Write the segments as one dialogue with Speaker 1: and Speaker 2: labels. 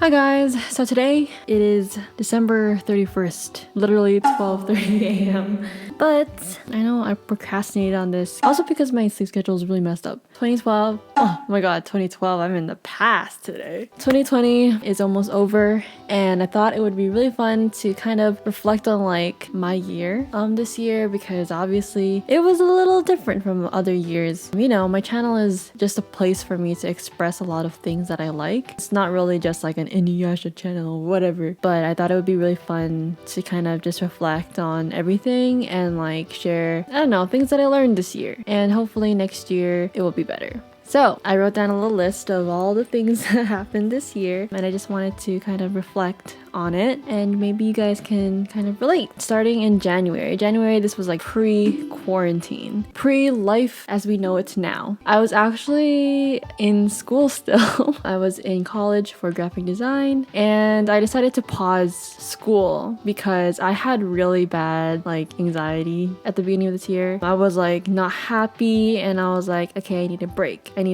Speaker 1: Hi guys, so today it is December 31st, literally 12:30 a.m. But I know I procrastinated on this, also because my sleep schedule is really messed up. 2012, oh my god, 2012, I'm in the past today. 2020 is almost over, and I thought it would be really fun to kind of reflect on like my year this year, because obviously it was a little different from other years. You know, my channel is just a place for me to express a lot of things that I like. It's not really just like an Inuyasha channel or whatever, but I thought it would be really fun to kind of just reflect on everything and like share, I don't know, things that I learned this year, and hopefully next year it will be better. So I wrote down a little list of all the things that happened this year, and I just wanted to kind of reflect on it, and maybe you guys can kind of relate. Starting in January, this was like pre-quarantine, pre-life as we know it now. I was actually in school still. I was in college for graphic design, and I decided to pause school because I had really bad like anxiety at the beginning of this year. I was like not happy, and I was like, okay, I need a break, and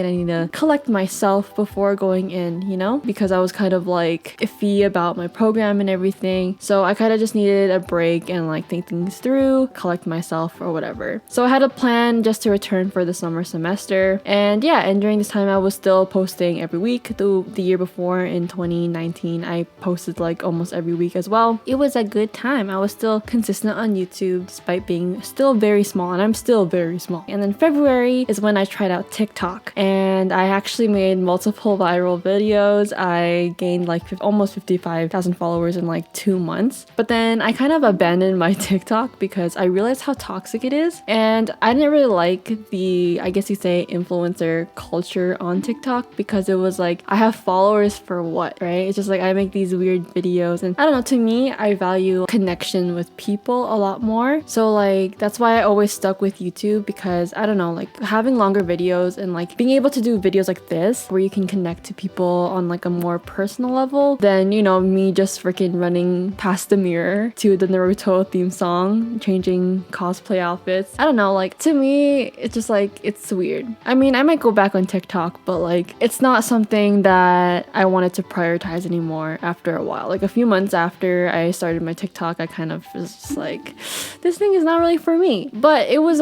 Speaker 1: I need to collect myself before going in, you know, because I was kind of like iffy about my program and everything. So I kind of just needed a break and like think things through, collect myself or whatever. So I had a plan just to return for the summer semester, and yeah, and during this time I was still posting every week. The year before in 2019 I posted like almost every week as well. It was a good time. I was still consistent on YouTube despite being still very small, and I'm still very small. And then February is when I tried out TikTok, and I actually made multiple viral videos. I gained like almost 55,000 followers in like 2 months, but then I kind of abandoned my TikTok because I realized how toxic it is, and I didn't really like the, I guess you say, influencer culture on TikTok, because it was like, I have followers for what, right? It's just like I make these weird videos, and I don't know, to me I value connection with people a lot more. So like that's why I always stuck with YouTube, because I don't know, like having longer videos and like being able to do videos like this where you can connect to people on like a more personal level than, you know, me just freaking running past the mirror to the Naruto theme song, changing cosplay outfits. I don't know, like to me it's just like, it's weird. I mean, I might go back on TikTok, but like it's not something that I wanted to prioritize anymore after a while. Like a few months after I started my TikTok, I kind of was just like, this thing is not really for me. But it was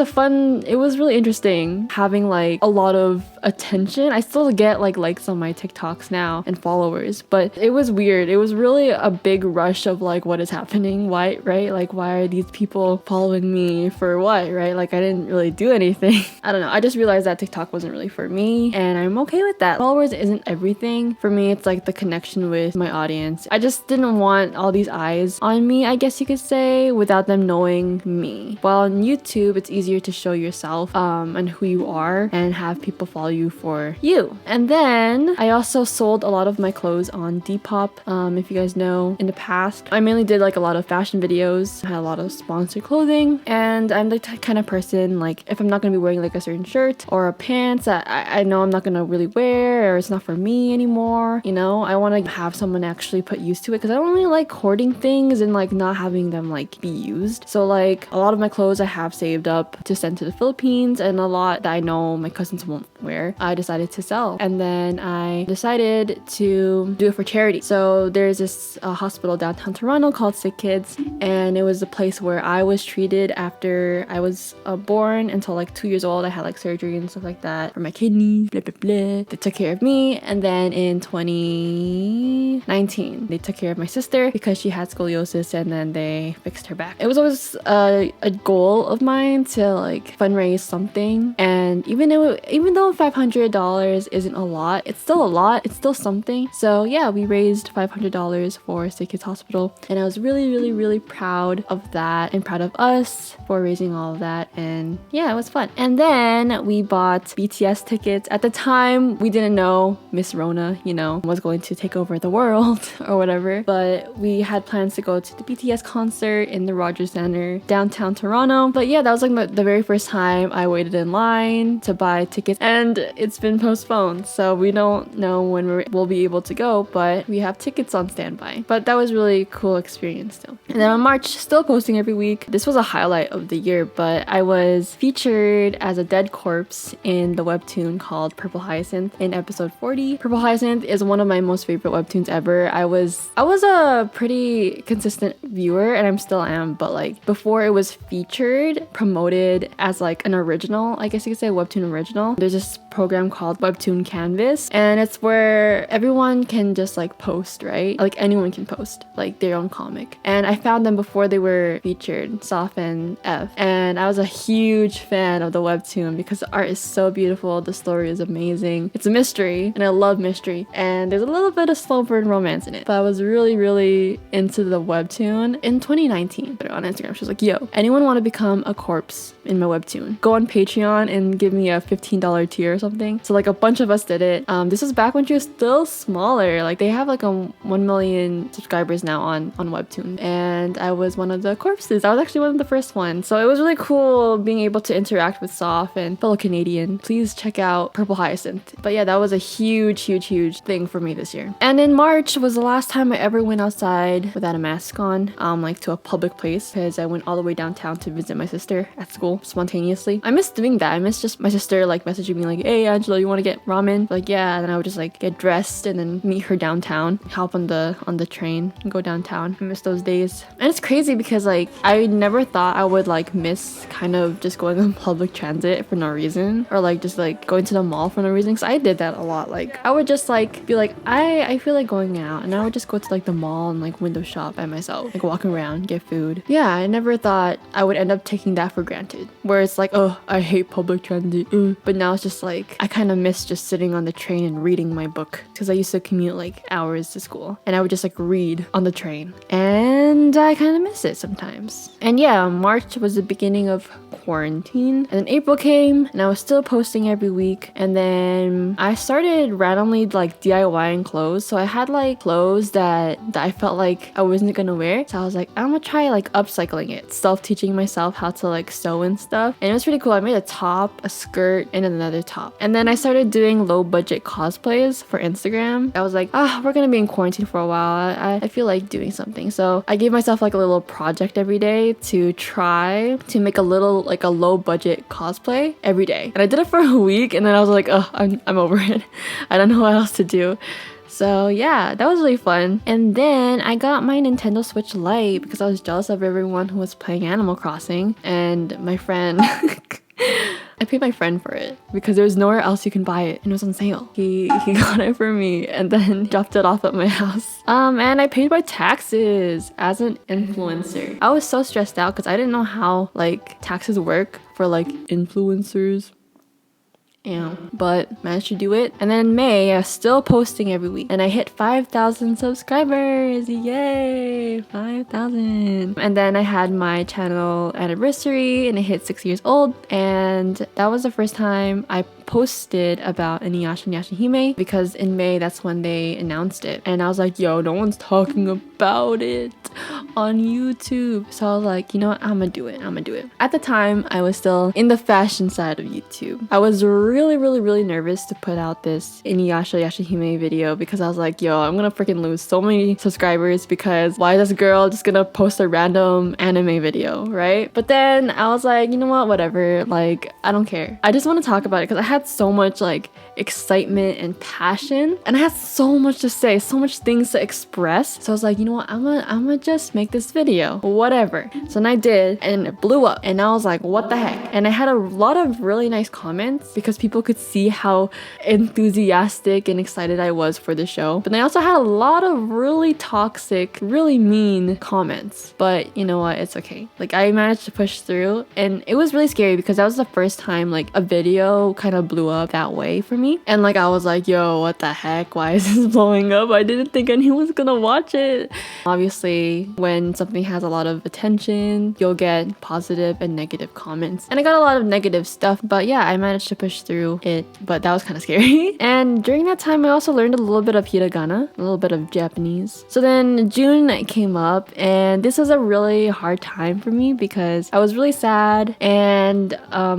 Speaker 1: really interesting having like a lot of attention. I still get like likes on my TikToks now and followers, but it was weird. It was really a big rush of like, what is happening? Why, right? Like, why are these people following me for what, right? Like, I didn't really do anything. I don't know. I just realized that TikTok wasn't really for me, and I'm okay with that. Followers isn't everything. For me, it's like the connection with my audience. I just didn't want all these eyes on me, I guess you could say, without them knowing me. While on YouTube, it's easier to show yourself and who you are and have people follow you for you. And then I also sold a lot of my clothes on Depop. If you guys know, in the past I mainly did like a lot of fashion videos. I had a lot of sponsored clothing, and I'm the kind of person, like if I'm not gonna be wearing like a certain shirt or a pants that I know I'm not gonna really wear, or it's not for me anymore, you know, I want to have someone actually put use to it, because I don't really like hoarding things and like not having them like be used. So like a lot of my clothes I have saved up to send to the Philippines, and a lot that I know my cousins won't wear I decided to sell. And then I decided to do it for charity. So there's this hospital downtown Toronto called Sick Kids, and it was a place where I was treated after I was born until like 2 years old. I had like surgery and stuff like that for my kidneys, blah blah blah. They took care of me, and then in 2019 they took care of my sister because she had scoliosis, and then they fixed her back. It was always a goal of mine to like fundraise something, and even though $500 isn't a lot, it's still something. So yeah, we raised $500 for Sick Kids Hospital, and I was really proud of that, and proud of us for raising all of that. And yeah, it was fun. And then we bought BTS tickets. At the time we didn't know Miss Rona, you know, was going to take over the world. world or whatever. But we had plans to go to the BTS concert in the Rogers Center, downtown Toronto. But yeah, that was like the very first time I waited in line to buy tickets, and it's been postponed. So we don't know when we'll be able to go, but we have tickets on standby. But that was really cool experience still. And then on March, still posting every week. This was a highlight of the year, but I was featured as a dead corpse in the webtoon called Purple Hyacinth in episode 40. Purple Hyacinth is one of my most favorite webtoons ever. I was a pretty consistent viewer, and I'm still am, but like before it was featured, promoted as like an original, I guess you could say, webtoon original. There's this program called Webtoon Canvas, and it's where everyone can just like post, right? Like anyone can post like their own comic. And I found them before they were featured, Soph and F, and I was a huge fan of the webtoon because the art is so beautiful, the story is amazing, it's a mystery, and I love mystery, and there's a little bit of slow burn romance in it. But I was really into the webtoon in 2019. Put it on Instagram. She was like, yo, anyone want to become a corpse in my webtoon? Go on Patreon and give me a $15 tier or something. So like a bunch of us did it. This was back when she was still smaller. Like they have like a 1 million subscribers now on Webtoon, and I was one of the corpses. I was actually one of the first ones. So it was really cool being able to interact with Soph and fellow Canadian. Please check out Purple Hyacinth. But yeah, that was a huge thing for me this year. And in March was the last time I ever went outside without a mask on, like to a public place, because I went all the way downtown to visit my sister at school spontaneously. I miss doing that. I miss just my sister like messaging me like, hey Angela, you want to get ramen? Like, yeah. And then I would just like get dressed and then meet her downtown, hop on the train and go downtown. I miss those days. And it's crazy because like I never thought I would like miss kind of just going on public transit for no reason, or like just like going to the mall for no reason, because I did that a lot. Like I would just like be like, I feel like going out, and I would just go to like the mall and like window shop by myself, like walk around, get food. Yeah, I never thought I would end up taking that for granted, where it's like, oh, I hate public transit. But now it's just like I kind of miss just sitting on the train and reading my book, because I used to commute like hours to school, and I would just like read on the train, and I kind of miss it sometimes. And yeah, March was the beginning of quarantine, and then April came, and I was still posting every week. And then I started randomly like DIYing clothes. So I had like clothes that I felt like I wasn't gonna wear, so I was like, I'm gonna try like upcycling it, self-teaching myself how to like sew and stuff. And it was pretty cool. I made a top, a skirt, and another top. And then I started doing low budget cosplays for Instagram. I was like, we're gonna be in quarantine for a while, I feel like doing something. So I gave myself like a little project every day to try to make a little like a low budget cosplay every day. And I did it for a week, and then I was like, I'm over it. I don't know what else to do. So yeah, that was really fun. And then I got my Nintendo Switch Lite because I was jealous of everyone who was playing Animal Crossing, and my friend I paid my friend for it because there was nowhere else you can buy it, and it was on sale. He got it for me and then dropped it off at my house. And I paid my taxes as an influencer. I was so stressed out because I didn't know how like taxes work for like influencers. Yeah, but managed to do it. And then in May, I was still posting every week, and I hit 5,000 subscribers. Yay, 5,000. And then I had my channel anniversary, and it hit 6 years old, and that was the first time I posted about Inuyasha and Yashahime, because in May that's when they announced it, and I was like, yo, no one's talking about it on YouTube. So I was like, you know what, I'm gonna do it. At the time, I was still in the fashion side of YouTube. I was really nervous to put out this Inuyasha Yashahime video because I was like, yo, I'm gonna freaking lose so many subscribers because why is this girl just gonna post a random anime video, right? But then I was like, you know what, whatever, like I don't care. I just want to talk about it because I had so much like excitement and passion, and I had so much to say, so much things to express. So I was like, you know what, I'm gonna just make this video, whatever. So then I did, and it blew up, and I was like, what the heck? And I had a lot of really nice comments because people could see how enthusiastic and excited I was for the show. But I also had a lot of really toxic, really mean comments. But you know what, it's okay. Like I managed to push through, and it was really scary because that was the first time like a video kind of blew up that way for me. And like I was like, yo, what the heck, why is this blowing up? I didn't think anyone was gonna watch it. Obviously, when something has a lot of attention, you'll get positive and negative comments, and I got a lot of negative stuff, but yeah, I managed to push through it, but that was kind of scary. And during that time, I also learned a little bit of hiragana, a little bit of Japanese. So then June came up, and this was a really hard time for me because I was really sad. And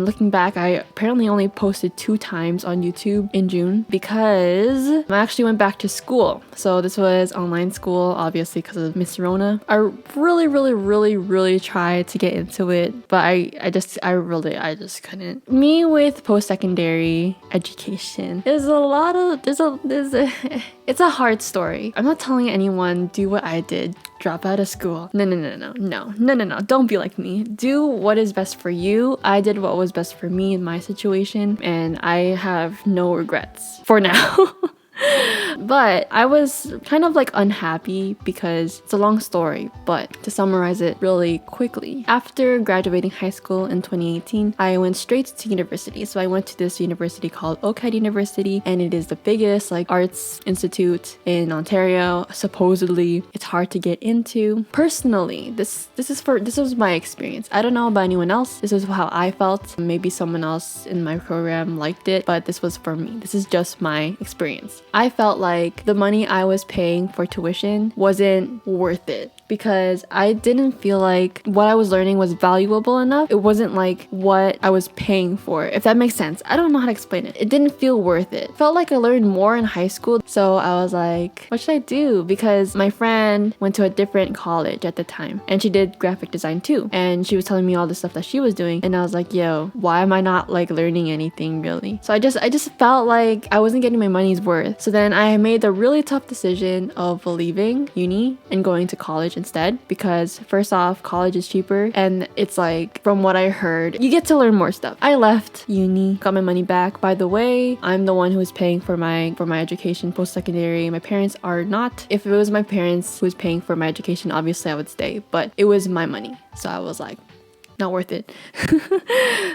Speaker 1: looking back, I apparently only posted 2 times on YouTube in June because I actually went back to school. So this was online school, obviously because of Miss Rona. I really tried to get into it, but I just couldn't. Me with post-secondary education, it's a hard story. I'm not telling anyone do what I did, drop out of school. No, don't be like me. Do what is best for you. I did what was best for me in my situation, and I have no regrets for now. But I was kind of like unhappy because it's a long story, but to summarize it really quickly, after graduating high school in 2018, I went straight to university. So I went to this university called OCAD University, and it is the biggest like arts institute in Ontario. Supposedly, it's hard to get into. Personally, this was my experience. I don't know about anyone else. This is how I felt. Maybe someone else in my program liked it, but this was for me. This is just my experience. I felt like the money I was paying for tuition wasn't worth it because I didn't feel like what I was learning was valuable enough. It wasn't like what I was paying for, if that makes sense. I don't know how to explain it. It didn't feel worth it. Felt like I learned more in high school. So I was like, what should I do? Because my friend went to a different college at the time and she did graphic design too. And she was telling me all the stuff that she was doing. And I was like, yo, why am I not like learning anything really? So I just felt like I wasn't getting my money's worth. So then I made the really tough decision of leaving uni and going to college instead, because first off, college is cheaper and it's like, from what I heard, you get to learn more stuff. I left uni, got my money back. By the way, I'm the one who was paying for my education post-secondary. My parents are not. If it was my parents who was paying for my education, obviously I would stay, but it was my money. So I was like, not worth it.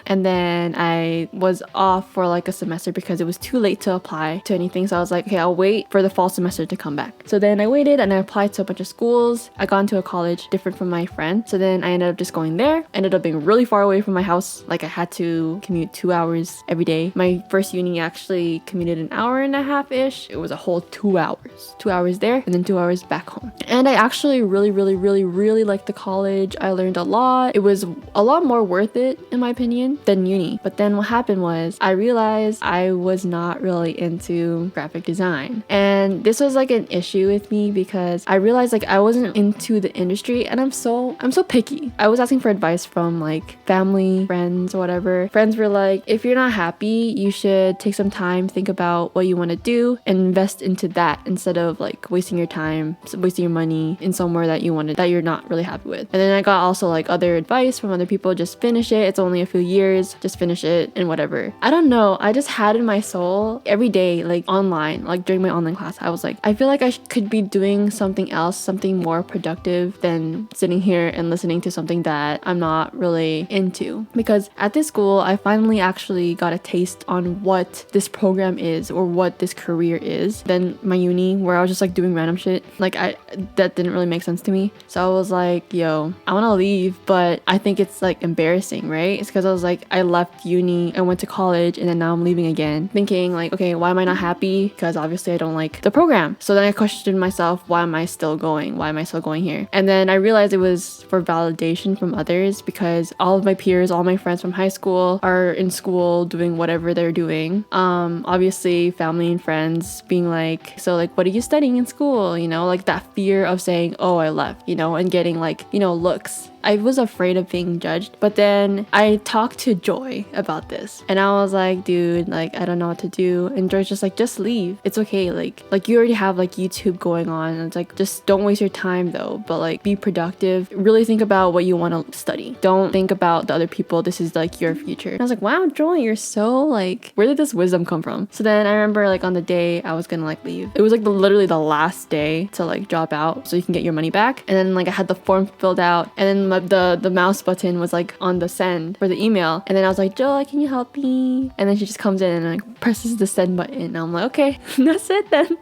Speaker 1: And then I was off for like a semester because it was too late to apply to anything. So I was like, okay, I'll wait for the fall semester to come back. So then I waited and I applied to a bunch of schools. I got into a college different from my friend. So then I ended up just going there. Ended up being really far away from my house. Like I had to commute 2 hours every day. My first uni actually commuted an hour and a half-ish. It was a whole 2 hours. 2 hours there and then 2 hours back home. And I actually really liked the college. I learned a lot. It was a lot more worth it in my opinion than uni. But then what happened was I realized I was not really into graphic design, and this was like an issue with me because I realized like I wasn't into the industry, and I'm so picky. I was asking for advice from like family, friends, or whatever. Friends were like, if you're not happy, you should take some time, think about what you want to do and invest into that instead of like wasting your time, wasting your money in somewhere that you're not really happy with. And then I got also like other advice from other people, just finish it, it's only a few years, just finish it and whatever. I don't know, I just had in my soul every day, like online, like during my online class, I was like, I feel like I could be doing something else, something more productive than sitting here and listening to something that I'm not really into. Because at this school, I finally actually got a taste on what this program is or what this career is. Then my uni, where I was just like doing random shit, like that didn't really make sense to me. So I was like, yo, I want to leave, but I think it's like embarrassing, right? It's because I was like, I left uni and went to college and then now I'm leaving again, thinking like, okay, why am I not happy? Because obviously I don't like the program. So then I questioned myself, why am I still going? Why am I still going here? And then I realized it was for validation from others, because all of my peers, all my friends from high school are in school doing whatever they're doing. Obviously family and friends being like, so like, what are you studying in school? You know, like that fear of saying, oh, I left, you know, and getting like, you know, looks. I was afraid of being judged. But then I talked to Joy about this and I was like, dude, like, I don't know what to do. And Joy's just like, just leave. It's okay. Like you already have like YouTube going on. And it's like, just don't waste your time though, but like be productive. Really think about what you want to study. Don't think about the other people. This is like your future. And I was like, wow, Joy, you're so like, where did this wisdom come from? So then I remember like on the day I was gonna like leave, it was like literally the last day to like drop out so you can get your money back. And then like I had the form filled out, and then the mouse button was like on the send for the email, and then I was like, Joy, can you help me? And then she just comes in and like presses the send button, and I'm like, okay, that's it then.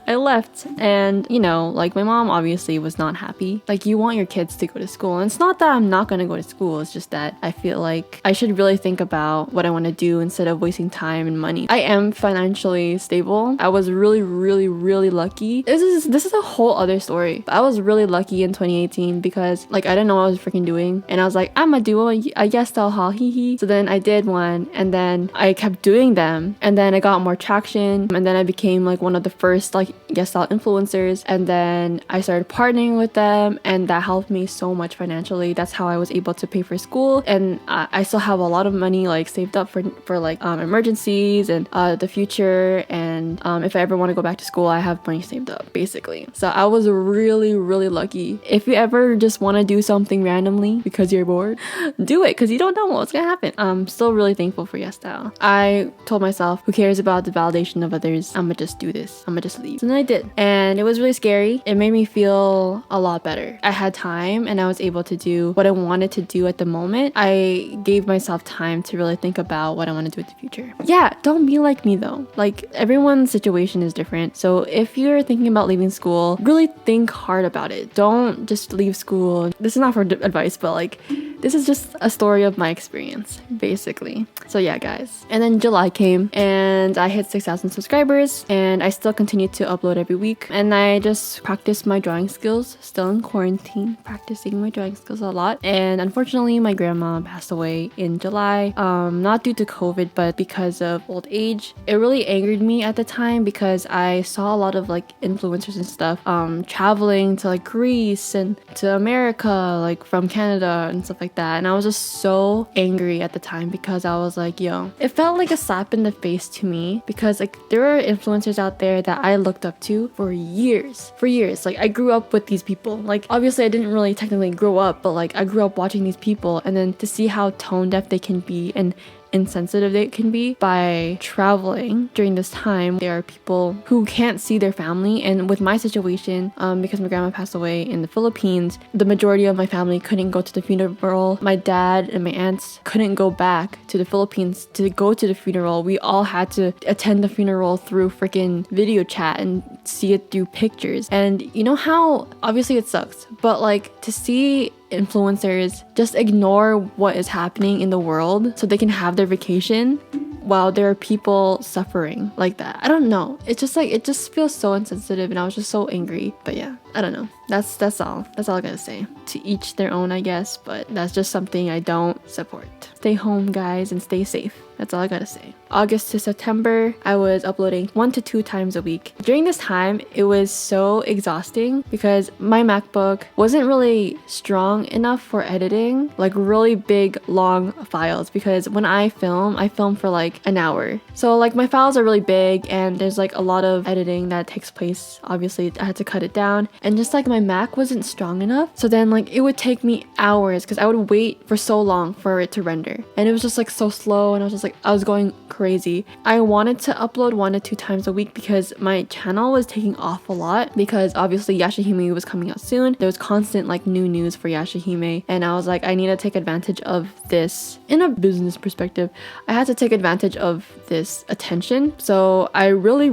Speaker 1: I left. And you know, like my mom obviously was not happy. Like, you want your kids to go to school, and it's not that I'm not gonna go to school, it's just that I feel like I should really think about what I want to do instead of wasting time and money. I am financially stable. I was really lucky. This is a whole other story. But I was really lucky in 2018 because like I didn't know what I was freaking doing, and I was like, I'm gonna do a yes style haul, hee hee. So then I did one, and then I kept doing them, and then I got more traction, and then I became like one of the first like yes style influencers, and then I started partnering with them, and that helped me so much financially. That's how I was able to pay for school, and I still have a lot of money like saved up for like emergencies and the future, and if I ever want to go back to school, I have money saved up basically. So I was really lucky. If you ever just want to do something randomly because you're bored, do it, because you don't know what's gonna happen. I'm still really thankful for Yes Style. I told myself, who cares about the validation of others? I'm gonna just do this. I'm gonna just leave. And then I did, and it was really scary. It made me feel a lot better. I had time, and I was able to do what I wanted to do at the moment. I gave myself time to really think about what I want to do in the future. Yeah, don't be like me though. Like, everyone's situation is different. So if you're thinking about leaving school, really think hard about it. Don't just leave school. This is not for advice, but like, this is just a story of my experience, basically. So yeah, guys. And then July came, and I hit 6,000 subscribers, and I still continue to upload every week. And I just practiced my drawing skills, still in quarantine, practicing my drawing skills a lot. And unfortunately, my grandma passed away in July, not due to COVID, but because of old age. It really angered me at the time because I saw a lot of like influencers and stuff traveling to like Greece and to America, like from Canada and stuff like that, and I was just so angry at the time because I was like, yo, it felt like a slap in the face to me, because like there were influencers out there that I looked up to for years. Like, I grew up with these people. Like, obviously I didn't really technically grow up, but like I grew up watching these people, and then to see how tone deaf they can be and insensitive they can be by traveling during this time. There are people who can't see their family, and with my situation, because my grandma passed away in the Philippines, the majority of my family couldn't go to the funeral. My dad and my aunts couldn't go back to the Philippines to go to the funeral. We all had to attend the funeral through freaking video chat and see it through pictures. And you know how obviously it sucks, but like, to see influencers just ignore what is happening in the world so they can have their vacation while there are people suffering like that. I don't know. It's just like, it just feels so insensitive, and I was just so angry. But yeah, I don't know. That's all I gotta say. To each their own, I guess, but that's just something I don't support. Stay home, guys, and stay safe. That's all I gotta say. August to September, I was uploading 1 to 2 times a week. During this time, it was so exhausting because my MacBook wasn't really strong enough for editing, like really big, long files, because when I film for like an hour. So like, my files are really big, and there's like a lot of editing that takes place. Obviously, I had to cut it down, and just like my Mac wasn't strong enough. So then like, it would take me hours because I would wait for so long for it to render. And it was just like so slow, and I was just like, I was going crazy. I wanted to upload 1 to 2 times a week because my channel was taking off a lot, because obviously Yashahime was coming out soon. There was constant like new news for Yashahime, and I was like, I need to take advantage of this. In a business perspective, I had to take advantage of this attention. So I really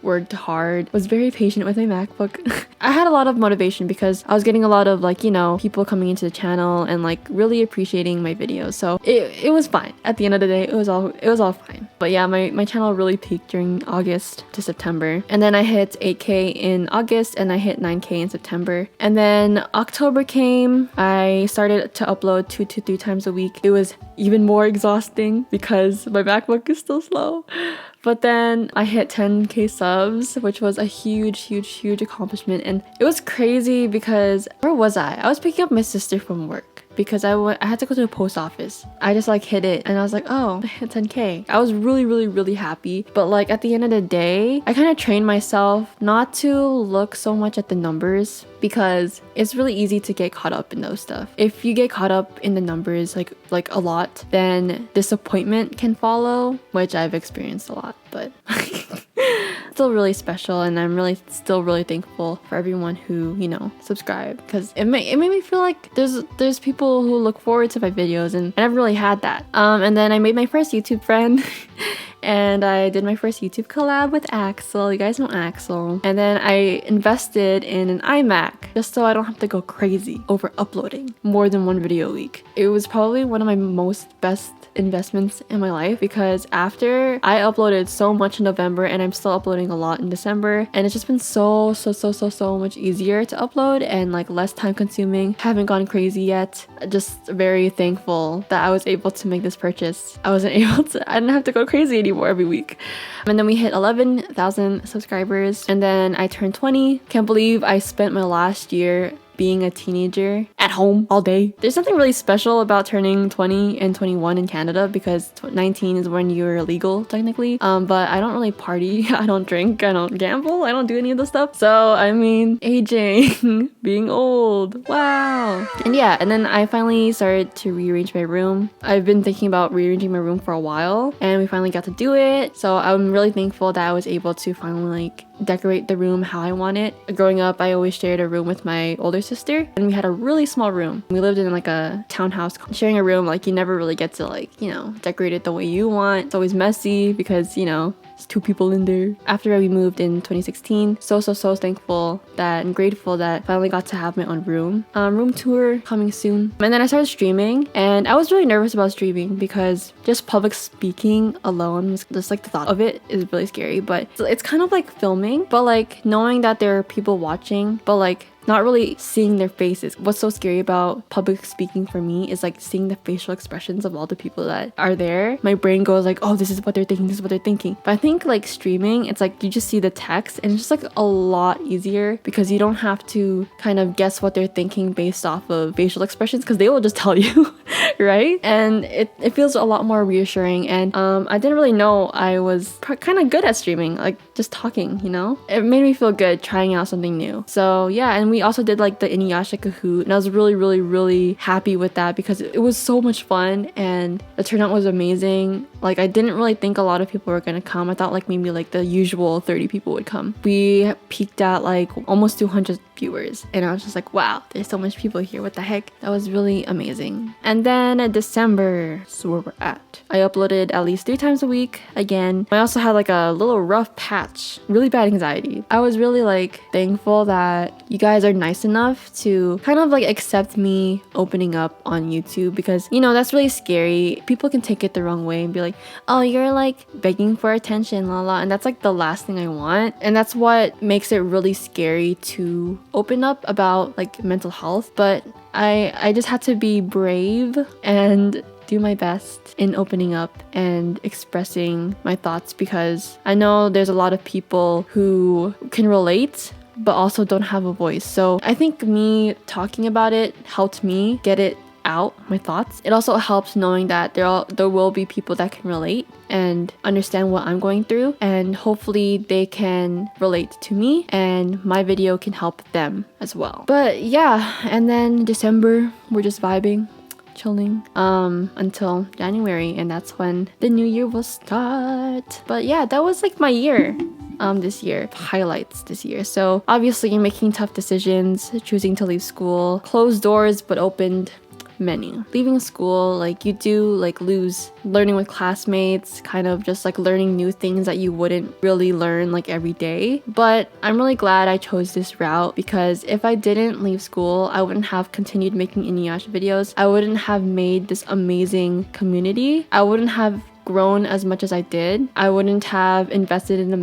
Speaker 1: worked hard, was very patient with my MacBook. I had a lot of motivation because I was getting a lot of like, you know, people coming into the channel and like really appreciating my videos. So it was fine. At the end of the day, it was all fine. But yeah, my channel really peaked during August to September. And then I hit 8K in August, and I hit 9K in September. And then October came. I started to upload 2 to 3 times a week. It was even more exhausting because my MacBook is still slow. But then I hit 10K subs, which was a huge accomplishment. And it was crazy because, where was I? I was picking up my sister from work because I had to go to the post office. I just like hit it, and I was like, oh, I hit 10K. I was really happy. But like, at the end of the day, I kind of trained myself not to look so much at the numbers, because it's really easy to get caught up in those stuff. If you get caught up in the numbers like a lot, then disappointment can follow, which I've experienced a lot. But still really special, and I'm still really thankful for everyone who, you know, subscribed, because it made me feel like there's people who look forward to my videos, and I never really had that. And then I made my first YouTube friend. And I did my first YouTube collab with Axel. You guys know Axel. And then I invested in an iMac just so I don't have to go crazy over uploading more than one video a week. It was probably one of my best investments in my life, because after I uploaded so much in November, and I'm still uploading a lot in December, and it's just been so much easier to upload and like less time consuming. Haven't gone crazy yet. Just very thankful that I was able to make this purchase. I didn't have to go crazy anymore every week. And then we hit 11,000 subscribers, and then I turned 20. Can't believe I spent my last year being a teenager at home all day. There's something really special about turning 20 and 21 in Canada, because 19 is when you're legal technically. But I don't really party, I don't drink, I don't gamble, I don't do any of this stuff. So I mean, aging, being old, wow. And yeah, and then I finally started to rearrange my room. I've been thinking about rearranging my room for a while, and we finally got to do it. So I'm really thankful that I was able to finally like decorate the room how I want it. Growing up, I always shared a room with my older sister, and we had a really small room. We lived in like a townhouse. Sharing a room, like you never really get to like, you know, decorate it the way you want. It's always messy because, you know, it's 2 people in there. After we moved in 2016, so thankful that and grateful that I finally got to have my own room. Room tour coming soon. And then I started streaming, and I was really nervous about streaming because just public speaking alone was just like the thought of it is really scary. But it's kind of like filming, but like knowing that there are people watching, but like not really seeing their faces. What's so scary about public speaking for me is like seeing the facial expressions of all the people that are there. My brain goes like, oh, this is what they're thinking, this is what they're thinking. But I think like streaming, it's like you just see the text, and it's just like a lot easier because you don't have to kind of guess what they're thinking based off of facial expressions, because they will just tell you, right? And it feels a lot more reassuring. And I didn't really know I was kind of good at streaming, like just talking, you know? It made me feel good trying out something new. So yeah, and we also did like the Inuyasha Kahoot, and I was really happy with that because it was so much fun and the turnout was amazing. Like I didn't really think a lot of people were gonna come. I thought like maybe like the usual 30 people would come. We peaked at like almost 200 viewers, and I was just like, wow, there's so much people here, what the heck. That was really amazing. And then December, so where we're at, I uploaded at least 3 times a week again. I also had like a little rough patch, really bad anxiety. I was really like thankful that you guys are nice enough to kind of like accept me opening up on YouTube, because you know that's really scary. People can take it the wrong way and be like, oh, you're like begging for attention, la, and that's like the last thing I want. And that's what makes it really scary to open up about like mental health. But I just had to be brave and do my best in opening up and expressing my thoughts, because I know there's a lot of people who can relate but also don't have a voice. So I think me talking about it helped me get it out, my thoughts. It also helps knowing that there will be people that can relate and understand what I'm going through, and hopefully they can relate to me and my video can help them as well. But yeah, and then December, we're just vibing, chilling until January, and that's when the new year will start. But yeah, that was like my year. This year, highlights this year. So obviously you're making tough decisions, choosing to leave school, closed doors but opened many. Leaving school, like you do like lose learning with classmates, kind of just like learning new things that you wouldn't really learn like every day. But I'm really glad I chose this route, because if I didn't leave school, I wouldn't have continued making Inuyasha videos. I wouldn't have made this amazing community. I wouldn't have grown as much as I did. I wouldn't have invested in a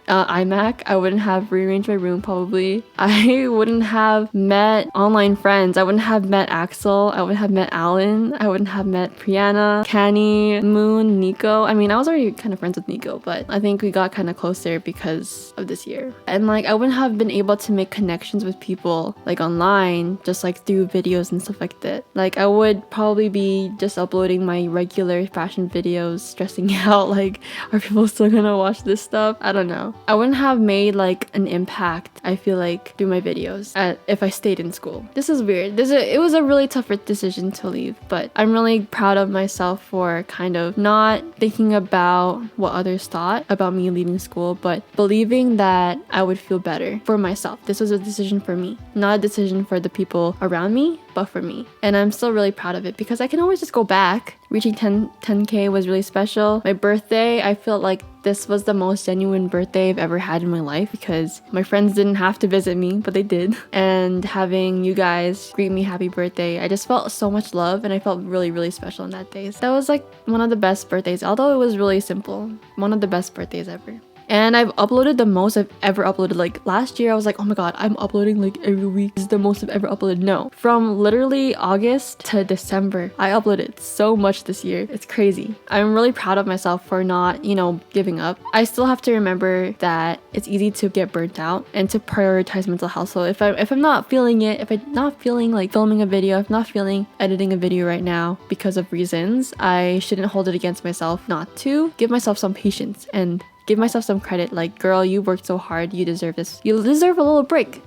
Speaker 1: iMac. I wouldn't have rearranged my room probably. I wouldn't have met online friends. I wouldn't have met Axel. I wouldn't have met Alan. I wouldn't have met Priyana, Kani, Moon, Nico. I mean, I was already kind of friends with Nico, but I think we got kind of closer because of this year. And like, I wouldn't have been able to make connections with people like online, just like through videos and stuff like that. Like, I would probably be just uploading my regular fashion videos stressing out like, are people still gonna watch this stuff? I don't know. I wouldn't have made like an impact, I feel like, through my videos if I stayed in school. This is weird. It was a really tough decision to leave, but I'm really proud of myself for kind of not thinking about what others thought about me leaving school, but believing that I would feel better for myself. This was a decision for me, not a decision for the people around me, but for me. And I'm still really proud of it because I can always just go back. Reaching 10K was really special. My birthday, I felt like this was the most genuine birthday I've ever had in my life because my friends didn't have to visit me, but they did. And having you guys greet me happy birthday, I just felt so much love and I felt really, really special on that day. So that was like one of the best birthdays, although it was really simple. One of the best birthdays ever. And I've uploaded the most I've ever uploaded. Like last year I was like, oh my god, I'm uploading like every week. This is the most I've ever uploaded. No, from literally August to December, I uploaded so much this year. It's crazy. I'm really proud of myself for not, giving up. I still have to remember that it's easy to get burnt out and to prioritize mental health. So if I'm not feeling it, if I'm not feeling like filming a video, if I'm not feeling editing a video right now because of reasons, I shouldn't hold it against myself not to. Give myself some patience and give myself some credit, like, girl, you worked so hard, you deserve this. You deserve a little break.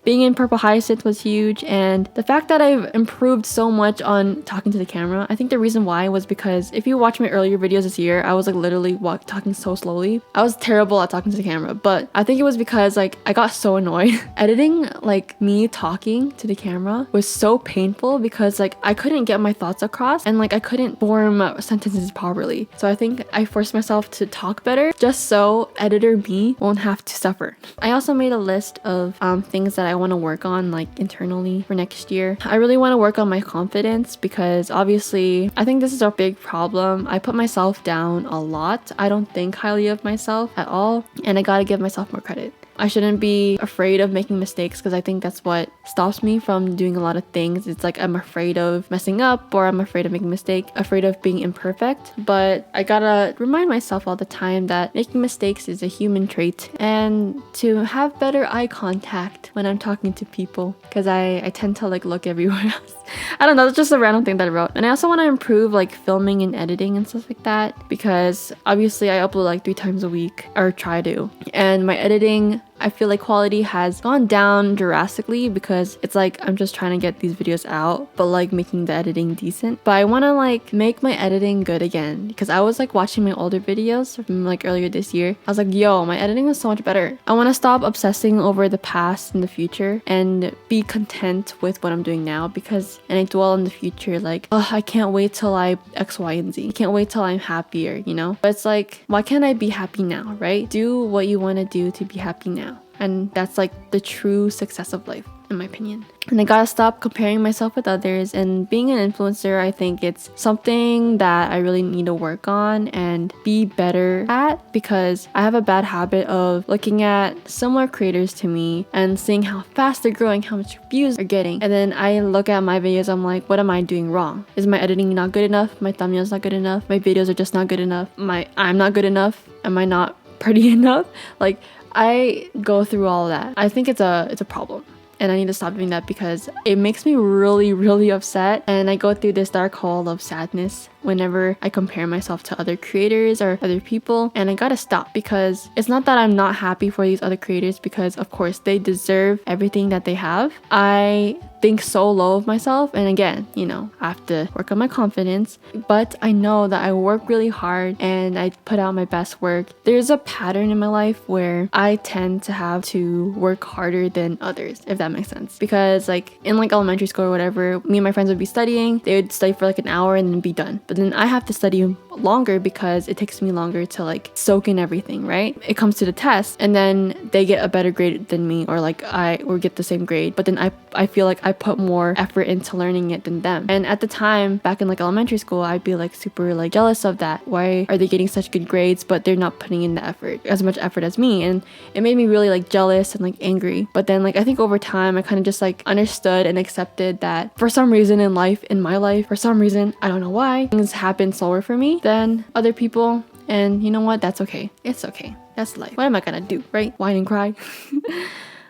Speaker 1: Being in Purple Hyacinth was huge, and the fact that I've improved so much on talking to the camera, I think the reason why was because if you watch my earlier videos this year, I was like literally talking so slowly. I was terrible at talking to the camera, but I think it was because like I got so annoyed. Editing like me talking to the camera was so painful because like I couldn't get my thoughts across and like I couldn't form sentences properly. So I think I forced myself to talk better just so editor me won't have to suffer. I also made a list of things that I want to work on like internally for next year. I really want to work on my confidence because obviously I think this is a big problem. I put myself down a lot. I don't think highly of myself at all, and I gotta give myself more credit. I shouldn't be afraid of making mistakes because I think that's what stops me from doing a lot of things. It's like I'm afraid of messing up, or I'm afraid of making a mistake, afraid of being imperfect. But I gotta remind myself all the time that making mistakes is a human trait, and to have better eye contact when I'm talking to people because I tend to like look everywhere else. I don't know, that's just a random thing that I wrote. And I also want to improve like filming and editing and stuff like that because obviously I upload like 3 times a week, or try to, and my editing, I feel like quality has gone down drastically because it's like I'm just trying to get these videos out but like making the editing decent. But I want to like make my editing good again because I was like watching my older videos from like earlier this year. I was like, yo, my editing is so much better. I want to stop obsessing over the past and the future and be content with what I'm doing now and I dwell in the future like, oh, I can't wait till I X, Y, and Z. I can't wait till I'm happier, But it's like, why can't I be happy now, right? Do what you want to do to be happy now. And that's like the true success of life, in my opinion. And I gotta stop comparing myself with others. And being an influencer, I think it's something that I really need to work on and be better at because I have a bad habit of looking at similar creators to me and seeing how fast they're growing, how much views they're getting. And then I look at my videos, I'm like, what am I doing wrong? Is my editing not good enough? My thumbnails not good enough? My videos are just not good enough? I'm not good enough? Am I not pretty enough? Like, I go through all that. I think it's a problem. And I need to stop doing that because it makes me really, really upset. And I go through this dark hole of sadness whenever I compare myself to other creators or other people. And I gotta stop because it's not that I'm not happy for these other creators because of course they deserve everything that they have. I think so low of myself, and again, I have to work on my confidence, but I know that I work really hard and I put out my best work. There's a pattern in my life where I tend to have to work harder than others, if that makes sense, because like in like elementary school or whatever, me and my friends would be studying. They would study for like an hour and then be done, but then I have to study longer because it takes me longer to like soak in everything, right? It comes to the test and then they get a better grade than me, or like or get the same grade, but then I feel like I put more effort into learning it than them. And at the time, back in like elementary school, I'd be like super like jealous of that. Why are they getting such good grades but they're not putting in the effort, as much effort as me? And it made me really like jealous and like angry. But then like I think over time I kind of just like understood and accepted that for some reason in my life, for some reason, I don't know why, things happen slower for me than other people. And you know what? That's okay. It's okay. That's life. What am I gonna do, right? Whine and cry?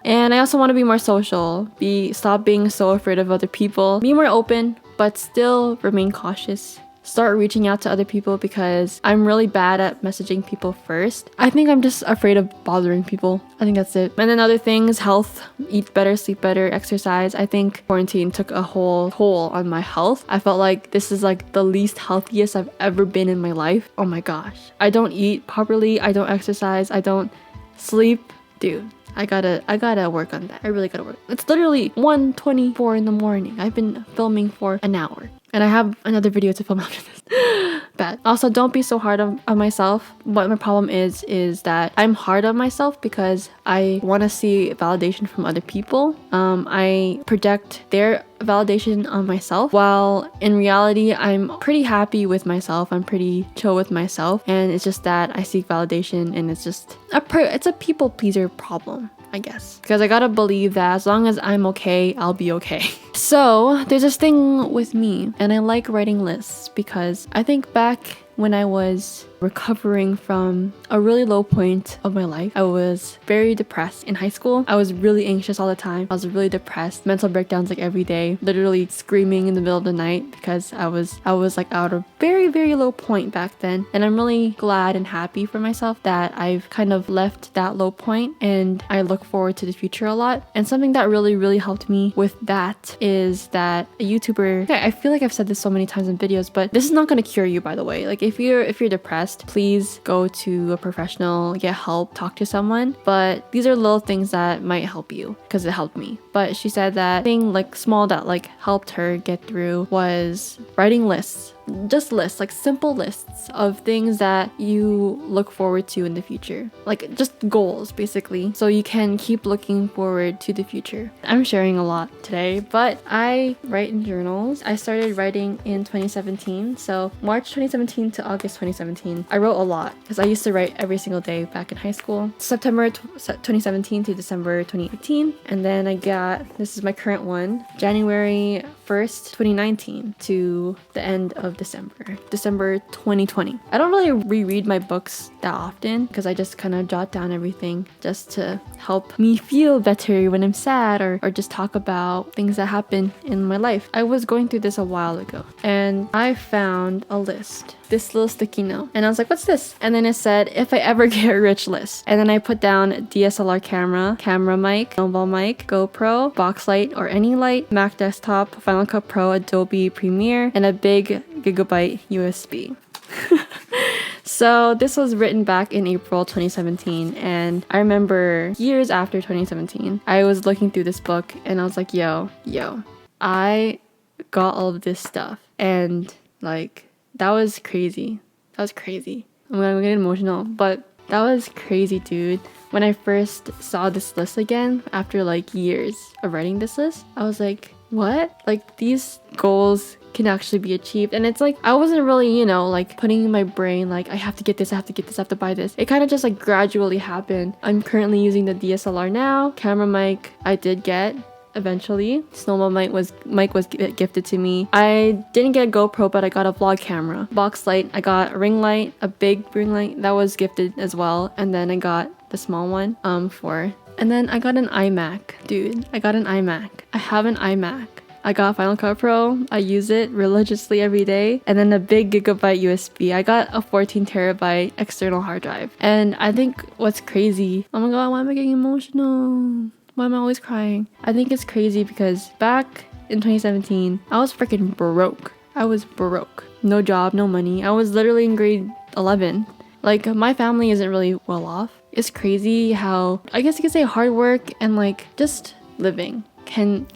Speaker 1: And I also want to be more social, stop being so afraid of other people, be more open, but still remain cautious. start reaching out to other people because I'm really bad at messaging people first. I think I'm just afraid of bothering people. I think that's it. And then other things, health, eat better, sleep better, exercise. I think quarantine took a whole toll on my health. I felt like this is like the least healthiest I've ever been in my life. Oh my gosh. I don't eat properly. I don't exercise. I don't sleep. Dude, I gotta work on that. I really gotta work. It's literally 1:24 in the morning. I've been filming for an hour. And I have another video to film after this. Bad. Also, don't be so hard on myself. What my problem is that I'm hard on myself because I want to see validation from other people. I project their validation on myself, while in reality, I'm pretty happy with myself. I'm pretty chill with myself. And it's just that I seek validation, and it's just it's a people pleaser problem, I guess. Because I gotta believe that as long as I'm okay, I'll be okay. So there's this thing with me, and I like writing lists because I think back when I was recovering from a really low point of my life. I was very depressed in high school. I was really anxious all the time. I was really depressed, mental breakdowns like every day, literally screaming in the middle of the night because I was like out of very, very low point back then. And I'm really glad and happy for myself that I've kind of left that low point, and I look forward to the future a lot. And something that really, really helped me with that is that a YouTuber, I feel like I've said this so many times in videos, but this is not going to cure you, by the way. Like if you're depressed, please go to a professional, get help, talk to someone. But these are little things that might help you, because it helped me. But she said that thing like small that like helped her get through was writing lists. Just lists, like simple lists of things that you look forward to in the future. Like just goals, basically. So you can keep looking forward to the future. I'm sharing a lot today, but I write in journals. I started writing in 2017. So March 2017 to August 2017. I wrote a lot because I used to write every single day back in high school. September 2017 to December 2018. And then I got, this is my current one, January 1st, 2019 to the end of December 2020. I don't really reread my books that often because I just kind of jot down everything just to help me feel better when I'm sad, or just talk about things that happen in my life. I was going through this a while ago, and I found a list, this little sticky note, and I was like, what's this? And then it said, if I ever get rich list. And then I put down DSLR camera mic, mobile mic, GoPro, box light or any light, Mac desktop, Final Cut Pro, Adobe Premiere, and a big gigabyte USB. So this was written back in April 2017, and I remember years after 2017, I was looking through this book and I was like, yo, I got all of this stuff, and like that was crazy. I'm gonna get emotional, but that was crazy, dude. When I first saw this list again after like years of writing this list, I was like, what? Like these goals can actually be achieved. And it's like I wasn't really, like putting in my brain like I have to get this, I have to buy this. It kind of just like gradually happened. I'm currently using the DSLR now. Camera mic I did get eventually. Snowball mic was gifted to me. I didn't get a GoPro, but I got a vlog camera. Box light, I got a ring light, a big ring light that was gifted as well. And then I got the small one and then I got an iMac. Dude, I got an iMac. I have an iMac. I got Final Cut Pro. I use it religiously every day. And then a big gigabyte USB. I got a 14 terabyte external hard drive. And I think what's crazy, oh my god, why am I getting emotional? Why am I always crying? I think it's crazy because back in 2017, I was freaking broke. I was broke. No job, no money. I was literally in grade 11. Like, my family isn't really well off. It's crazy how, I guess you could say hard work and like just living can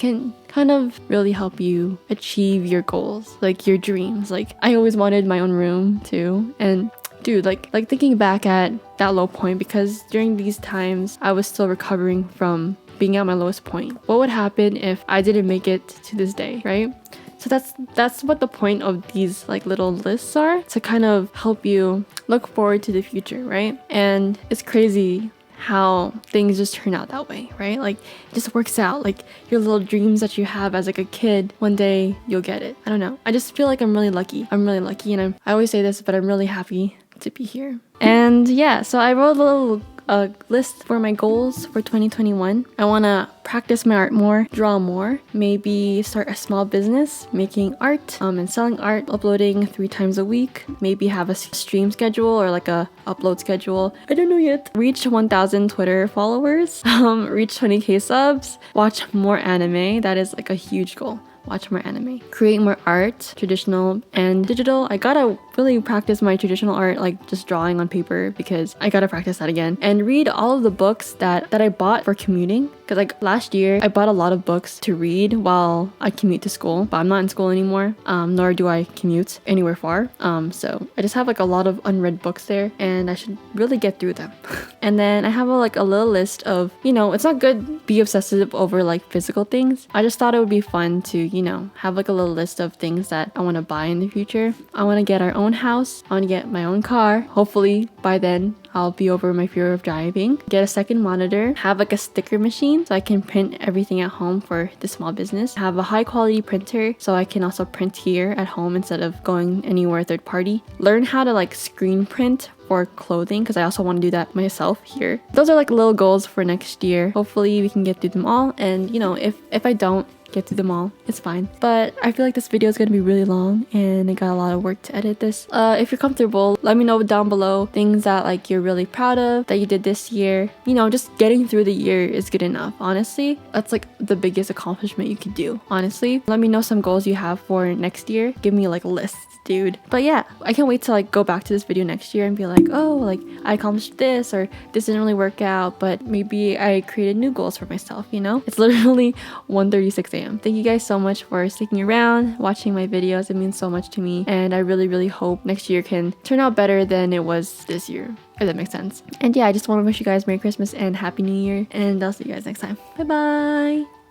Speaker 1: kind of really help you achieve your goals, like your dreams. Like I always wanted my own room too. And dude, like thinking back at that low point, because during these times I was still recovering from being at my lowest point. What would happen if I didn't make it to this day, right? So that's what the point of these like little lists are, to kind of help you look forward to the future, right? And it's crazy how things just turn out that way, right? Like it just works out. Like your little dreams that you have as like a kid, one day you'll get it. I don't know. I just feel like I'm really lucky. And I always say this, but I'm really happy to be here. And yeah, so I wrote a little a list for my goals for 2021. I want to practice my art more, draw more, maybe start a small business making art and selling art, uploading 3 times a week, maybe have a stream schedule or like a upload schedule. I don't know yet. Reach 1,000 Twitter followers, reach 20k subs, watch more anime. That is like a huge goal. Watch more anime, create more art, traditional and digital. I gotta really practice my traditional art, like just drawing on paper, because I gotta practice that again. And read all of the books that I bought for commuting, because like last year I bought a lot of books to read while I commute to school, but I'm not in school anymore, nor do I commute anywhere far. So I just have like a lot of unread books there, and I should really get through them. And then I have a little list of, it's not good be obsessive over like physical things. I just thought it would be fun to have like a little list of things that I want to buy in the future. I want to get our own house. I want to get my own car. Hopefully by then I'll be over my fear of driving. Get a second monitor. Have like a sticker machine so I can print everything at home for the small business. Have a high quality printer so I can also print here at home instead of going anywhere third party. Learn how to like screen print for clothing, because I also want to do that myself here. Those are like little goals for next year. Hopefully we can get through them all, and if I don't get through them all, it's fine. But I feel like this video is going to be really long and I got a lot of work to edit this. If you're comfortable, let me know down below things that like you're really proud of that you did this year. Just getting through the year is good enough. Honestly, that's like the biggest accomplishment you could do. Honestly, let me know some goals you have for next year. Give me like lists, dude. But yeah, I can't wait to like go back to this video next year and be like, oh, like I accomplished this, or this didn't really work out, but maybe I created new goals for myself. It's literally 1:36 a.m. Thank you guys so much for sticking around, watching my videos. It means so much to me, and I really, really hope next year can turn out better than it was this year, if that makes sense. And yeah, I just want to wish you guys Merry Christmas and Happy New Year, and I'll see you guys next time. Bye bye.